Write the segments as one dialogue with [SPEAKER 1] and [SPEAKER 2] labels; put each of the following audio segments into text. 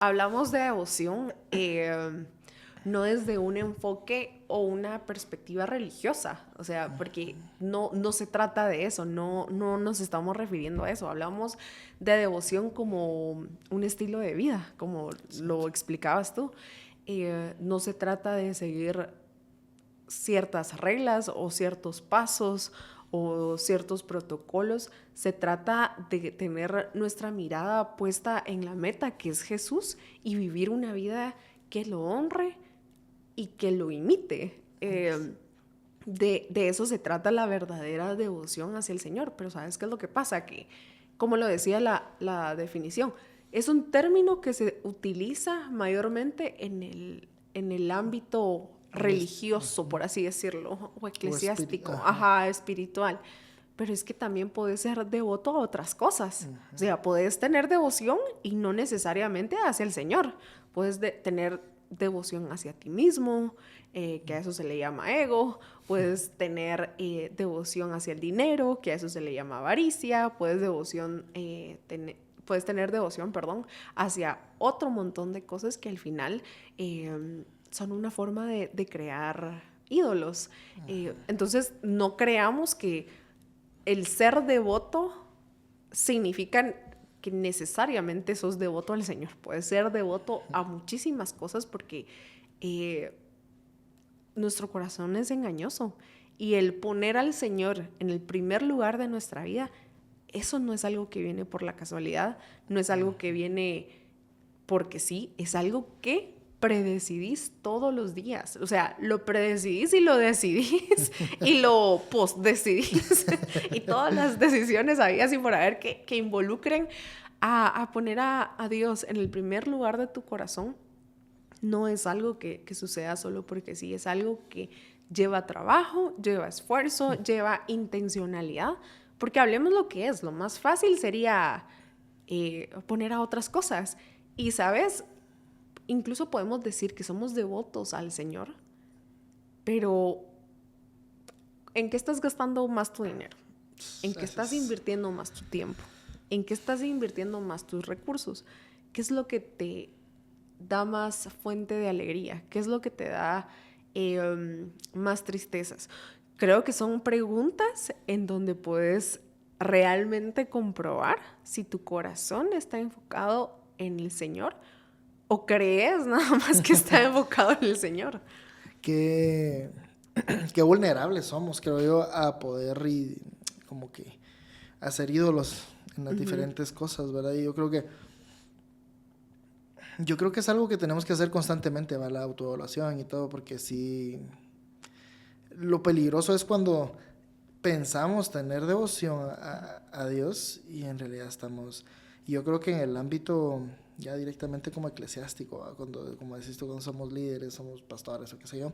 [SPEAKER 1] hablamos de devoción, no desde un enfoque o una perspectiva religiosa, o sea, porque no se trata de eso, no nos estamos refiriendo a eso, hablamos de devoción como un estilo de vida, como lo explicabas tú. No se trata de seguir ciertas reglas o ciertos pasos o ciertos protocolos. Se trata de tener nuestra mirada puesta en la meta, que es Jesús, y vivir una vida que lo honre y que lo imite. De eso se trata la verdadera devoción hacia el Señor. Pero ¿sabes qué es lo que pasa? Que, como lo decía la definición, es un término que se utiliza mayormente en el ámbito religioso, por así decirlo, o eclesiástico, ajá, espiritual. Pero es que también puedes ser devoto a otras cosas. O sea, puedes tener devoción y no necesariamente hacia el Señor. Puedes tener devoción hacia ti mismo, que a eso se le llama ego. Puedes tener devoción hacia el dinero, que a eso se le llama avaricia. Puedes tener devoción, perdón, hacia otro montón de cosas que al final son una forma de crear ídolos. Entonces, no creamos que el ser devoto significa que necesariamente sos devoto al Señor. Puedes ser devoto a muchísimas cosas porque nuestro corazón es engañoso. Y el poner al Señor en el primer lugar de nuestra vida, eso no es algo que viene por la casualidad, no es algo que viene porque sí, es algo que predecidís todos los días. O sea, lo predecidís y lo decidís y lo postdecidís. Y todas las decisiones habidas y por haber que involucren a poner a Dios en el primer lugar de tu corazón, no es algo que suceda solo porque sí, es algo que lleva trabajo, lleva esfuerzo, lleva intencionalidad. Porque hablemos lo que es, lo más fácil sería poner a otras cosas. Y, ¿sabes? Incluso podemos decir que somos devotos al Señor, pero ¿en qué estás gastando más tu dinero? ¿En qué estás invirtiendo más tu tiempo? ¿En qué estás invirtiendo más tus recursos? ¿Qué es lo que te da más fuente de alegría? ¿Qué es lo que te da más tristezas? Creo que son preguntas en donde puedes realmente comprobar si tu corazón está enfocado en el Señor o crees nada más que está enfocado en el Señor.
[SPEAKER 2] Qué, qué vulnerables somos, creo yo, a poder como que hacer ídolos en las diferentes cosas, ¿verdad? Y yo creo que es algo que tenemos que hacer constantemente, ¿verdad? La autoevaluación y todo, porque sí, lo peligroso es cuando pensamos tener devoción a Dios y en realidad estamos... Yo creo que en el ámbito ya directamente como eclesiástico, ¿verdad? Cuando, como decís tú, cuando somos líderes, somos pastores o qué sé yo,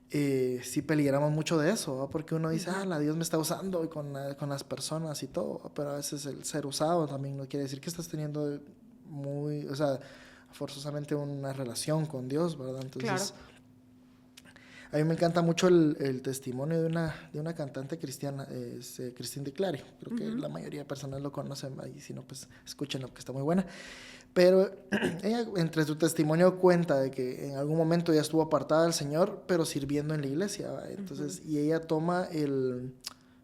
[SPEAKER 2] sí peligramos mucho de eso, ¿verdad? Porque uno dice, la Dios me está usando con las personas y todo, pero a veces el ser usado también no quiere decir que estás teniendo o sea, forzosamente una relación con Dios, ¿verdad? Entonces,
[SPEAKER 1] Claro.
[SPEAKER 2] a mí me encanta mucho el testimonio de una cantante cristiana, Christine Declare. Creo que la mayoría de personas lo conocen, y si no, pues escúchenlo, que está muy buena. Pero ella, entre su testimonio, cuenta de que en algún momento ella estuvo apartada del Señor, pero sirviendo en la iglesia, ¿va? Entonces, y ella toma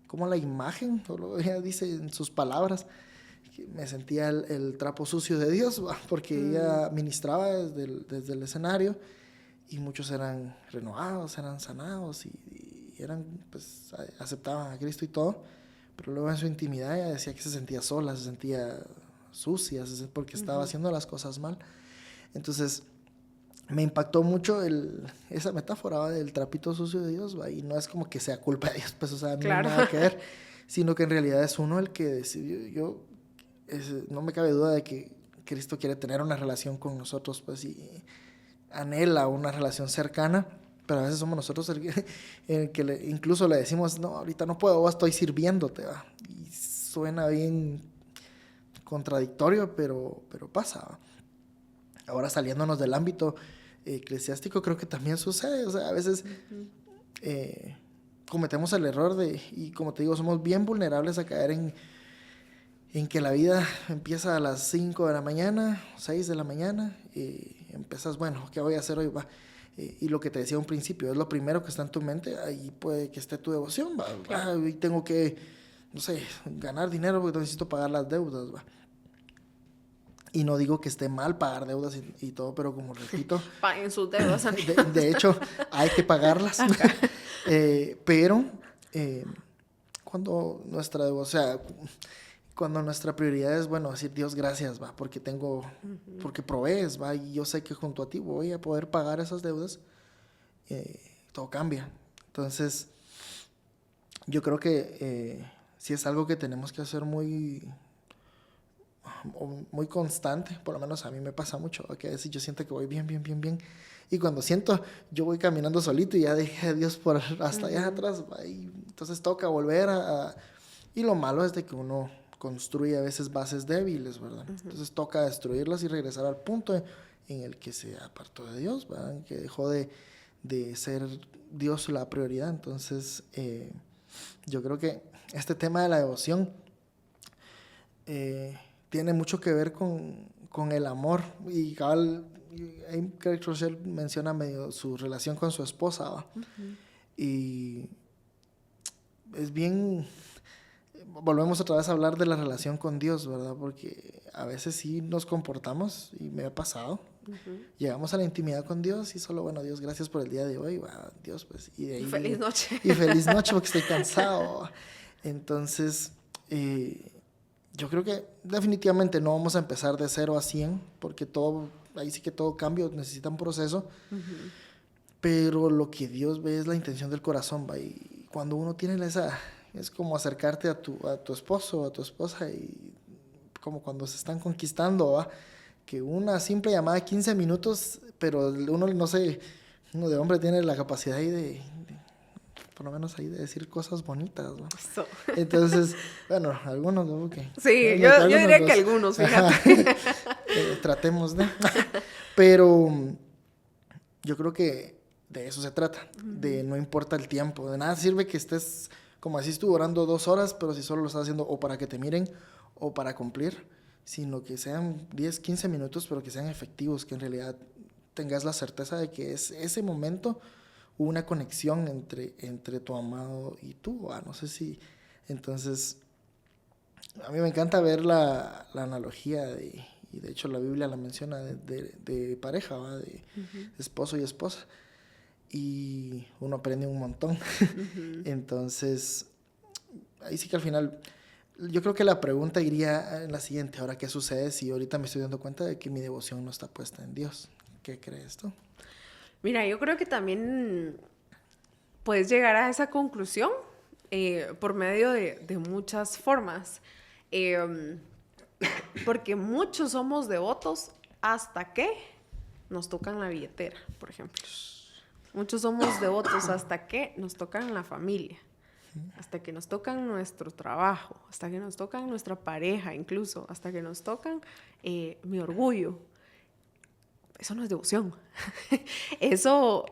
[SPEAKER 2] como la imagen, ella dice en sus palabras, que me sentía el trapo sucio de Dios, ¿va? Porque ella ministraba desde el escenario y muchos eran renovados, eran sanados y eran, pues, aceptaban a Cristo y todo, pero luego en su intimidad ella decía que se sentía sola, se sentía sucia, porque estaba haciendo las cosas mal. Entonces me impactó mucho esa metáfora, ¿va? Del trapito sucio de Dios, ¿va? Y no es como que sea culpa de Dios, pues, o sea, no hay
[SPEAKER 1] Claro.
[SPEAKER 2] nada que ver, sino que en realidad es uno el que decidió. No me cabe duda de que Cristo quiere tener una relación con nosotros, pues, y anhela una relación cercana, pero a veces somos nosotros el que incluso le decimos, no, ahorita no puedo, estoy sirviéndote, ¿va? Y suena bien contradictorio, pero pasa, ¿va? Ahora, saliéndonos del ámbito eclesiástico, creo que también sucede, o sea, a veces cometemos el error y como te digo, somos bien vulnerables a caer en que la vida empieza a las 5 de la mañana, 6 de la mañana, y empiezas, bueno, ¿qué voy a hacer hoy? Va. Y lo que te decía a un principio, es lo primero que está en tu mente, ahí puede que esté tu devoción, va.
[SPEAKER 1] Claro.
[SPEAKER 2] Hoy tengo que, no sé, ganar dinero porque necesito pagar las deudas, va. Y no digo que esté mal pagar deudas y todo, pero como repito...
[SPEAKER 1] Paguen sus deudas.
[SPEAKER 2] de hecho, hay que pagarlas. Pero cuando nuestra devoción, o sea, cuando nuestra prioridad es, bueno, decir, Dios, gracias, va, porque tengo, porque provees, va, y yo sé que junto a ti voy a poder pagar esas deudas, todo cambia. Entonces, yo creo que sí es algo que tenemos que hacer muy constante, por lo menos a mí me pasa mucho, que a veces yo siento que voy bien, y cuando siento, yo voy caminando solito y ya dejé a Dios por hasta allá atrás, y entonces toca volver y lo malo es de que uno construye a veces bases débiles, ¿verdad? Entonces toca destruirlas y regresar al punto en el que se apartó de Dios, ¿verdad? Que dejó de ser Dios la prioridad. Entonces yo creo que este tema de la devoción tiene mucho que ver con el amor. Y cabal, Craig Rochelle menciona medio su relación con su esposa, ¿va? Y es bien... Volvemos otra vez a hablar de la relación con Dios, ¿verdad? Porque a veces sí nos comportamos, y me ha pasado. Llegamos a la intimidad con Dios y solo, bueno, Dios, gracias por el día de hoy, va, Dios, pues, y de ahí...
[SPEAKER 1] Feliz noche.
[SPEAKER 2] Y feliz noche porque estoy cansado. Entonces... yo creo que definitivamente no vamos a empezar de 0 a 100, porque todo, ahí sí que todo cambio necesita un proceso, pero lo que Dios ve es la intención del corazón, ¿va? Y cuando uno tiene esa, es como acercarte a tu esposo o a tu esposa, y como cuando se están conquistando, ¿va? Que una simple llamada de 15 minutos, pero uno, no sé, uno de hombre tiene la capacidad ahí de por lo menos ahí de decir cosas bonitas, ¿no?
[SPEAKER 1] Eso.
[SPEAKER 2] Entonces, bueno, algunos, ¿no? Okay.
[SPEAKER 1] Sí, yo diría que algunos, fíjate.
[SPEAKER 2] Tratemos de... Pero yo creo que de eso se trata, de no importa el tiempo, de nada sirve que estés, como decís tú, orando 2 horas, pero si solo lo estás haciendo o para que te miren o para cumplir, sino que sean 10, 15 minutos, pero que sean efectivos, que en realidad tengas la certeza de que es ese momento... Hubo una conexión entre tu amado y tú, no sé si... Entonces, a mí me encanta ver la analogía, y de hecho la Biblia la menciona, de pareja, ¿va? De esposo y esposa, y uno aprende un montón. Entonces, ahí sí que al final, yo creo que la pregunta iría en la siguiente: ahora, ¿qué sucede si ahorita me estoy dando cuenta de que mi devoción no está puesta en Dios? ¿Qué crees tú?
[SPEAKER 1] Mira, yo creo que también puedes llegar a esa conclusión por medio de muchas formas. Porque muchos somos devotos hasta que nos tocan la billetera, por ejemplo. Muchos somos devotos hasta que nos tocan la familia, hasta que nos tocan nuestro trabajo, hasta que nos tocan nuestra pareja incluso, hasta que nos tocan mi orgullo. Eso no es devoción. Eso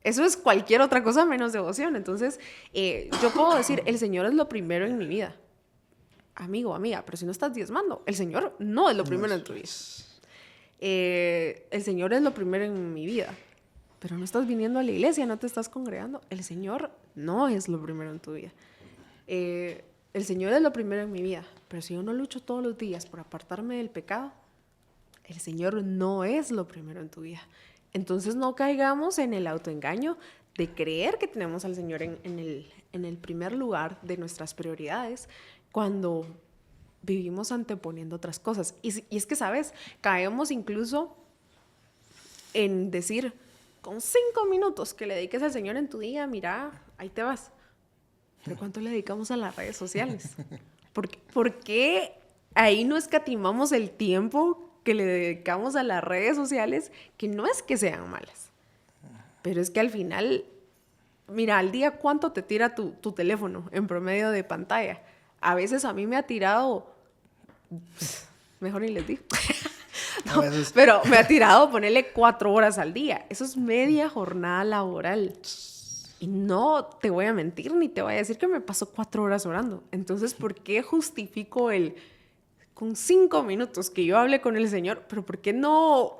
[SPEAKER 1] es cualquier otra cosa menos devoción. Entonces, yo puedo decir, el Señor es lo primero en mi vida. Amigo, amiga, pero si no estás diezmando, el Señor no es lo primero en tu vida. El Señor es lo primero en mi vida, pero no estás viniendo a la iglesia, no te estás congregando. El Señor no es lo primero en tu vida. El Señor es lo primero en mi vida, pero si yo no lucho todos los días por apartarme del pecado, el Señor no es lo primero en tu vida. Entonces no caigamos en el autoengaño de creer que tenemos al Señor en el primer lugar de nuestras prioridades cuando vivimos anteponiendo otras cosas. Y es que, ¿sabes? Caemos incluso en decir, con 5 minutos que le dediques al Señor en tu día, mira, ahí te vas. Pero ¿cuánto le dedicamos a las redes sociales? ¿Por qué ahí no escatimamos el tiempo que le dedicamos a las redes sociales, que no es que sean malas, pero es que al final, mira, al día cuánto te tira tu teléfono en promedio de pantalla? A veces a mí me ha tirado, mejor ni les digo, no, pero me ha tirado ponerle 4 horas al día. Eso es media jornada laboral. Y no te voy a mentir ni te voy a decir que me paso 4 horas orando. Entonces, ¿por qué justifico el con 5 minutos que yo hable con el Señor, pero ¿por qué no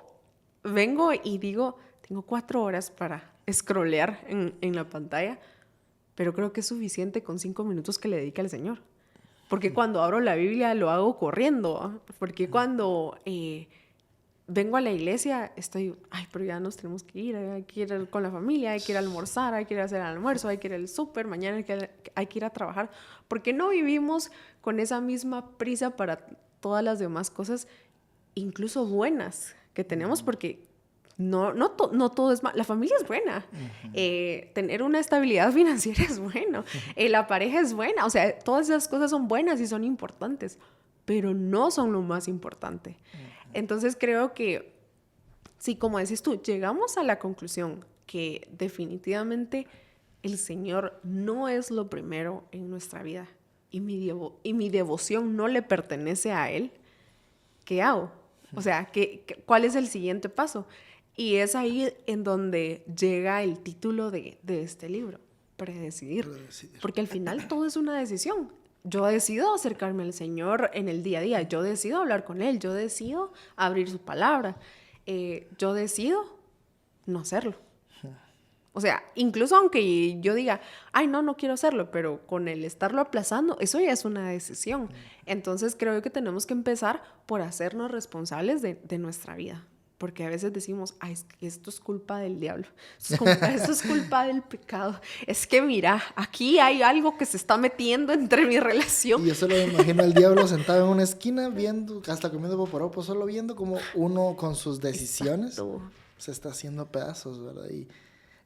[SPEAKER 1] vengo y digo, tengo 4 horas para scrollear en la pantalla, pero creo que es suficiente con 5 minutos que le dedique al Señor? Porque cuando abro la Biblia lo hago corriendo, ¿ah? Porque cuando vengo a la iglesia estoy, ay, pero ya nos tenemos que ir, hay que ir con la familia, hay que ir a almorzar, hay que ir a hacer el almuerzo, hay que ir al súper, mañana hay que ir a trabajar. ¿Por qué no vivimos con esa misma prisa para todas las demás cosas, incluso buenas, que tenemos? Porque no todo es malo. La familia es buena. Tener una estabilidad financiera es bueno. La pareja es buena. O sea, todas esas cosas son buenas y son importantes, pero no son lo más importante. Entonces creo que, sí, como decís tú, llegamos a la conclusión que definitivamente el Señor no es lo primero en nuestra vida y mi devoción no le pertenece a Él. ¿Qué hago? O sea, ¿cuál es el siguiente paso? Y es ahí en donde llega el título de este libro, Predecidir. Porque al final todo es una decisión. Yo decido acercarme al Señor en el día a día, yo decido hablar con Él, yo decido abrir su palabra, yo decido no hacerlo. O sea, incluso aunque yo diga, ay, no quiero hacerlo, pero con el estarlo aplazando, eso ya es una decisión. Entonces creo que tenemos que empezar por hacernos responsables de nuestra vida. Porque a veces decimos, ay, es que esto es culpa del diablo, esto es culpa del pecado. Es que mira, aquí hay algo que se está metiendo entre mi relación.
[SPEAKER 2] Y yo solo me imagino al diablo sentado en una esquina viendo, hasta comiendo poporopo, solo viendo como uno con sus decisiones se está haciendo pedazos, ¿verdad? Y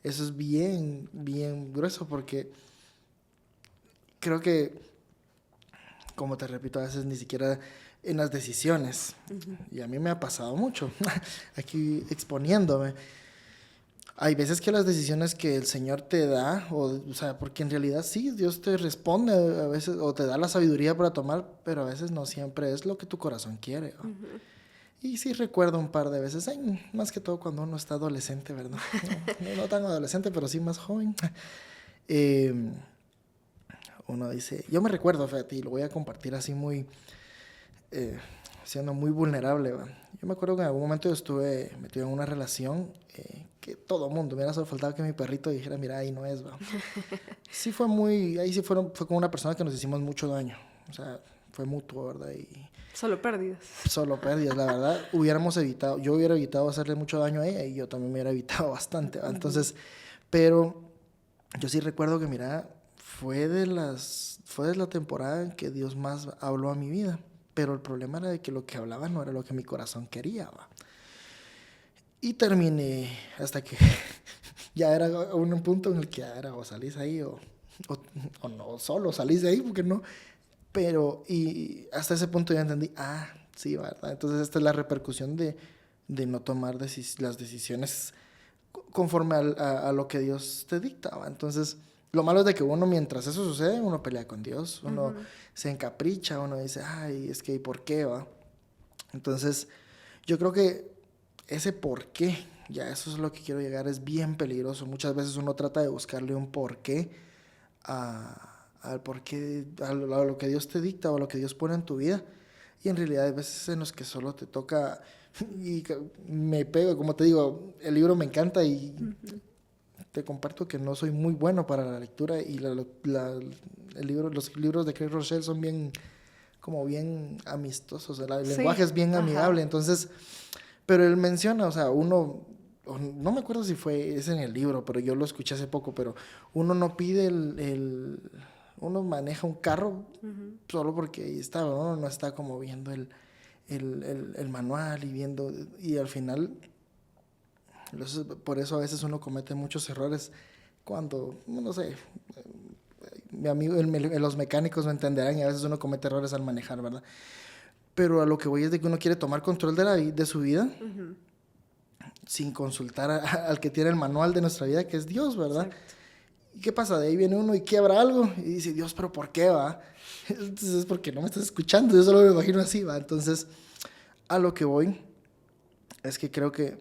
[SPEAKER 2] eso es bien, bien grueso porque creo que, como te repito, a veces ni siquiera en las decisiones, y a mí me ha pasado mucho, aquí exponiéndome, hay veces que las decisiones que el Señor te da, o sea, porque en realidad sí, Dios te responde a veces, o te da la sabiduría para tomar, pero a veces no siempre es lo que tu corazón quiere, ¿no? Y sí recuerdo un par de veces, más que todo cuando uno está adolescente, ¿verdad? No tan adolescente, pero sí más joven. Uno dice, yo me recuerdo, fíjate, y lo voy a compartir así muy, siendo muy vulnerable, ¿va? Yo me acuerdo que en algún momento yo estuve metido en una relación que todo mundo, mira, solo faltaba que mi perrito dijera, mira, ahí no es, ¿va? Sí fue muy, ahí sí fue con una persona que nos hicimos mucho daño, o sea, fue mutuo, ¿verdad? Y
[SPEAKER 1] solo pérdidas.
[SPEAKER 2] Solo pérdidas, la verdad, yo hubiera evitado hacerle mucho daño a ella y yo también me hubiera evitado bastante, ¿va? Entonces, pero yo sí recuerdo que, mira, fue de la temporada en que Dios más habló a mi vida, pero el problema era de que lo que hablaba no era lo que mi corazón quería, ¿va? Y terminé hasta que ya era un punto en el que ya era o salís ahí o no, solo salís de ahí porque no. Pero, y hasta ese punto ya entendí, sí, ¿verdad? Entonces esta es la repercusión de no tomar las decisiones conforme a lo que Dios te dictaba. Entonces, lo malo es de que uno, mientras eso sucede, uno pelea con Dios, uno se encapricha, uno dice, ay, es que, ¿y por qué, va? Entonces, yo creo que ese por qué, ya eso es lo que quiero llegar, es bien peligroso. Muchas veces uno trata de buscarle un por qué al por qué, a lo que Dios te dicta o a lo que Dios pone en tu vida. Y en realidad hay veces en los que solo te toca, y me pego, como te digo, el libro me encanta y te comparto que no soy muy bueno para la lectura y los libros de Craig Rochelle son bien, como bien amistosos, el lenguaje es bien amigable, entonces, pero él menciona, o sea, uno, no me acuerdo si es en el libro, pero yo lo escuché hace poco, pero uno no pide uno maneja un carro solo porque ahí está, uno no está como viendo el manual y viendo, y al final, por eso a veces uno comete muchos errores cuando, no sé, mi amigo, los mecánicos me entenderán y a veces uno comete errores al manejar, ¿verdad? Pero a lo que voy es de que uno quiere tomar control de su vida sin consultar al que tiene el manual de nuestra vida, que es Dios, ¿verdad? Exacto. ¿Y qué pasa? De ahí viene uno y quiebra algo y dice, Dios, ¿pero por qué, va? Entonces es porque no me estás escuchando, yo solo me imagino así, va. Entonces, a lo que voy es que creo que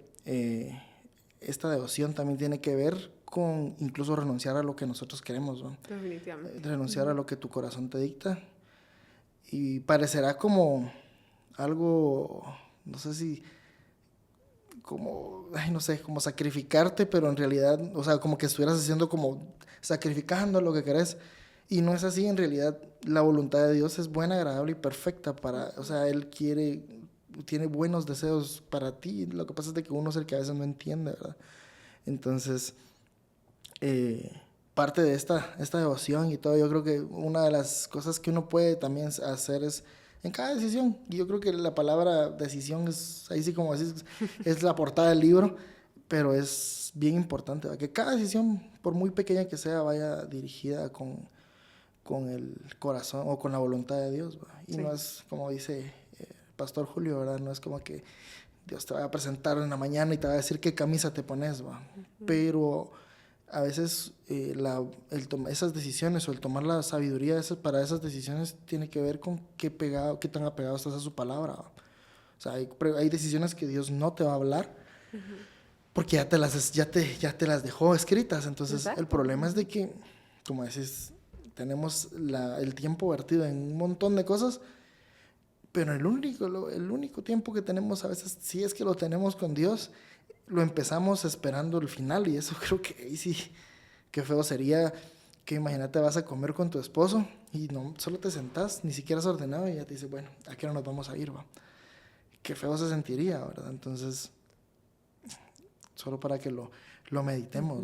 [SPEAKER 2] esta devoción también tiene que ver con incluso renunciar a lo que nosotros queremos, ¿no?
[SPEAKER 1] Definitivamente.
[SPEAKER 2] Renunciar a lo que tu corazón te dicta. Y parecerá como algo, no sé si como, ay, no sé, como sacrificarte, pero en realidad, o sea, como que estuvieras haciendo como sacrificando lo que querés. Y no es así, en realidad la voluntad de Dios es buena, agradable y perfecta para, o sea, Él tiene buenos deseos para ti. Lo que pasa es de que uno es el que a veces no entiende, ¿verdad? Entonces, parte de esta devoción y todo, yo creo que una de las cosas que uno puede también hacer es en cada decisión, y yo creo que la palabra decisión es, ahí sí como decís, es la portada del libro, pero es bien importante, ¿verdad? Que cada decisión, por muy pequeña que sea, vaya dirigida con el corazón o con la voluntad de Dios, ¿verdad? Y
[SPEAKER 1] Sí.
[SPEAKER 2] no es como dice Pastor Julio, ¿verdad? No es como que Dios te va a presentar en la mañana y te va a decir qué camisa te pones, ¿va? Pero a veces esas decisiones o el tomar la sabiduría para esas decisiones tiene que ver con qué tan apegado estás a su palabra, ¿va? O sea, hay decisiones que Dios no te va a hablar porque ya te las dejó escritas. Entonces, el
[SPEAKER 1] Exacto.
[SPEAKER 2] problema es de que, como decís, tenemos el tiempo vertido en un montón de cosas, pero el único tiempo que tenemos a veces, si es que lo tenemos con Dios, lo empezamos esperando el final, y eso creo que ahí sí, qué feo sería que imagínate vas a comer con tu esposo y no solo te sentás, ni siquiera has ordenado y ya te dice, bueno, ¿a qué hora nos vamos a ir, va? Qué feo se sentiría, ¿verdad? Entonces, solo para que lo meditemos.